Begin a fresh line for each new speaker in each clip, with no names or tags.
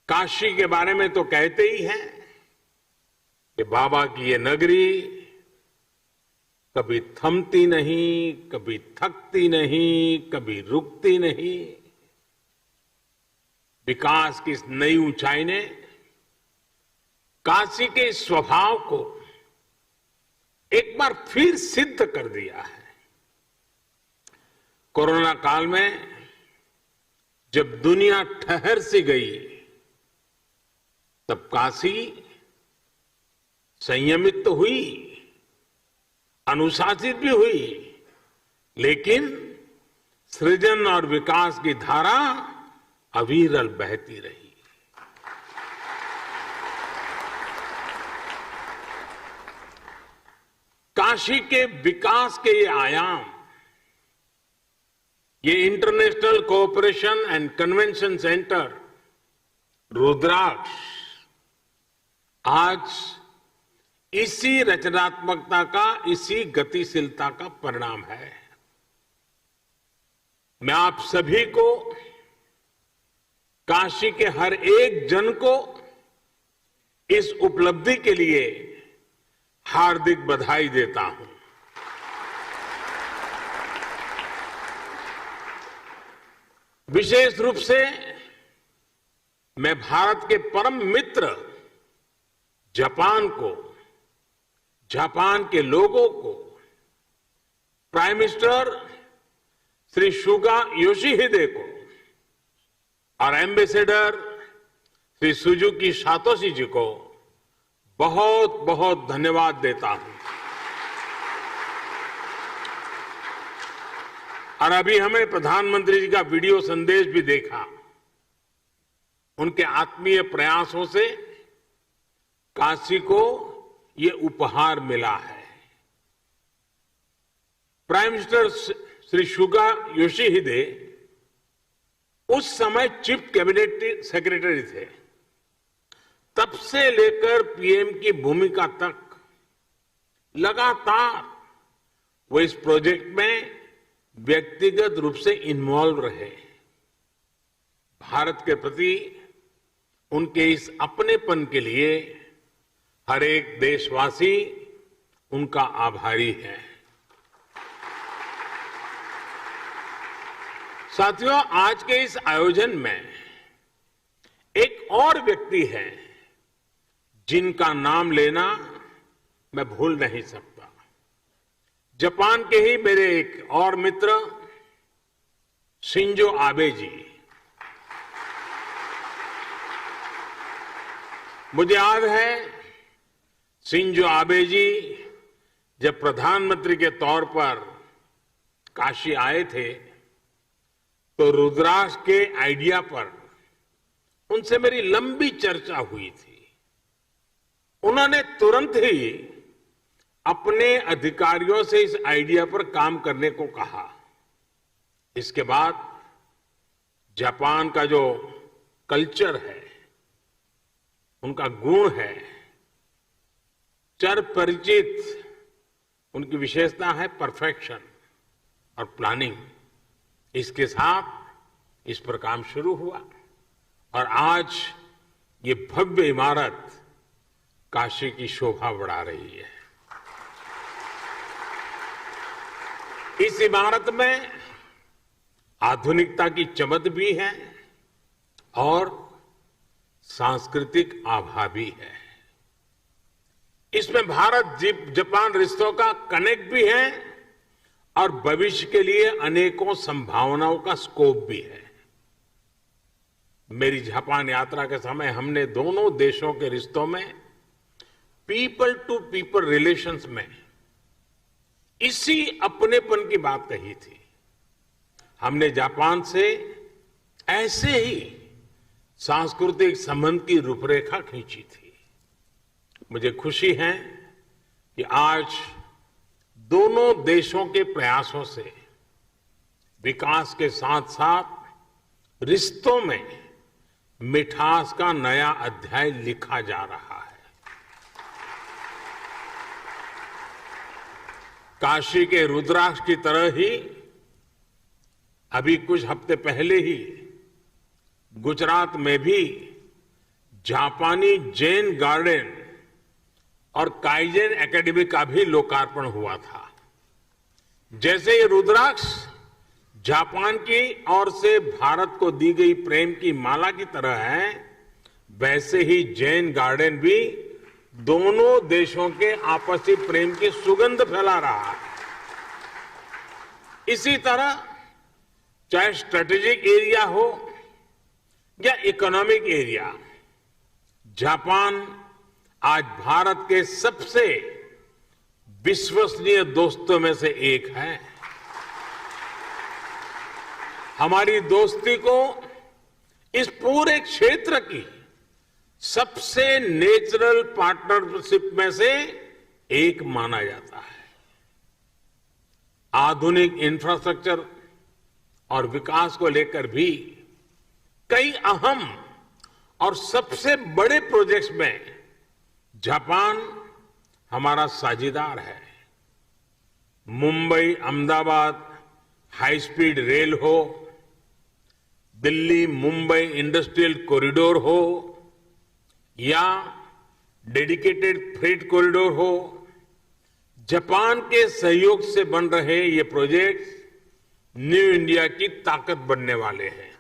काशी के बारे में तो कहते ही हैं कि बाबा की ये नगरी कभी थमती नहीं, कभी थकती नहीं, कभी रुकती नहीं। विकास की इस नई ऊंचाई ने काशी के इस स्वभाव को एक बार फिर सिद्ध कर दिया है। कोरोना काल में जब दुनिया ठहर सी गई, तब काशी संयमित तो हुई, अनुशासित भी हुई, लेकिन सृजन और विकास की धारा अविरल बहती रही। काशी के विकास के ये आयाम, ये international cooperation and convention centre Rudraksh आज इसी रचनात्मकता का, इसी गतिशीलता का परिणाम है। मैं आप सभी को, काशी के हर एक जन को इस उपलब्धि के लिए हार्दिक बधाई देता हूं। विशेष रूप से मैं भारत के परम मित्र जापान को, जापान के लोगों को, प्राइम मिनिस्टर श्री सुगा योशिहिदे को और एम्बेसडर श्री सुजुकी सातोशी जी को बहुत बहुत धन्यवाद देता हूं। और अभी हमें प्रधानमंत्री जी का वीडियो संदेश भी देखा। उनके आत्मीय प्रयासों से काशी को ये उपहार मिला है। प्राइम मिनिस्टर श्री सुगा योशिहिदे उस समय चीफ कैबिनेट सेक्रेटरी थे। तब से लेकर पीएम की भूमिका तक लगातार वो इस प्रोजेक्ट में व्यक्तिगत रूप से इन्वॉल्व रहे। भारत के प्रति उनके इस अपनेपन के लिए हर एक देशवासी उनका आभारी है। साथियों, आज के इस आयोजन में एक और व्यक्ति है जिनका नाम लेना मैं भूल नहीं सकता। जापान के ही मेरे एक और मित्र शिंजो आबे जी। मुझे याद है शिंजो आबे जी जब प्रधानमंत्री के तौर पर काशी आए थे तो रुद्राक्ष के आइडिया पर उनसे मेरी लंबी चर्चा हुई थी। उन्होंने तुरंत ही अपने अधिकारियों से इस आइडिया पर काम करने को कहा। इसके बाद जापान का जो कल्चर है, उनका गुण है, चर परिचित उनकी विशेषता है परफेक्शन और प्लानिंग। इसके साथ इस पर काम शुरू हुआ और आज ये भव्य इमारत काशी की शोभा बढ़ा रही है। इस इमारत में आधुनिकता की चमक भी है और सांस्कृतिक आभा भी है। इसमें भारत जापान रिश्तों का कनेक्ट भी है और भविष्य के लिए अनेकों संभावनाओं का स्कोप भी है। मेरी जापान यात्रा के समय हमने दोनों देशों के रिश्तों में पीपल टू पीपल रिलेशंस में इसी अपनेपन की बात कही थी। हमने जापान से ऐसे ही सांस्कृतिक संबंध की रूपरेखा खींची थी। मुझे खुशी है कि आज दोनों देशों के प्रयासों से विकास के साथ साथ रिश्तों में मिठास का नया अध्याय लिखा जा रहा है। काशी के रुद्राक्ष की तरह ही अभी कुछ हफ्ते पहले ही गुजरात में भी जापानी जैन गार्डन और काइजेन एकेडमी का भी लोकार्पण हुआ था। जैसे ये रुद्राक्ष जापान की ओर से भारत को दी गई प्रेम की माला की तरह है, वैसे ही जैन गार्डन भी दोनों देशों के आपसी प्रेम की सुगंध फैला रहा है। इसी तरह चाहे स्ट्रेटेजिक एरिया हो या इकोनॉमिक एरिया, जापान आज भारत के सबसे विश्वसनीय दोस्तों में से एक है। हमारी दोस्ती को इस पूरे क्षेत्र की सबसे नेचुरल पार्टनरशिप में से एक माना जाता है। आधुनिक इंफ्रास्ट्रक्चर और विकास को लेकर भी कई अहम और सबसे बड़े प्रोजेक्ट्स में जापान हमारा साझीदार है। Mumbai Ahmedabad high speed rail हो, दिल्ली मुंबई इंडस्ट्रियल कॉरिडोर हो या डेडिकेटेड फ्रेट कॉरिडोर हो, जापान के सहयोग से बन रहे ये प्रोजेक्ट न्यू इंडिया की ताकत बनने वाले हैं।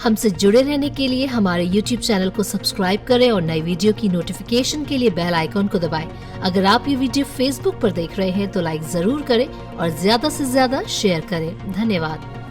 हमसे जुड़े रहने के लिए हमारे YouTube चैनल को सब्सक्राइब करें और नई वीडियो की नोटिफिकेशन के लिए बेल आइकॉन को दबाएं। अगर आप ये वीडियो Facebook पर देख रहे हैं तो लाइक जरूर करें और ज्यादा से ज्यादा शेयर करें। धन्यवाद।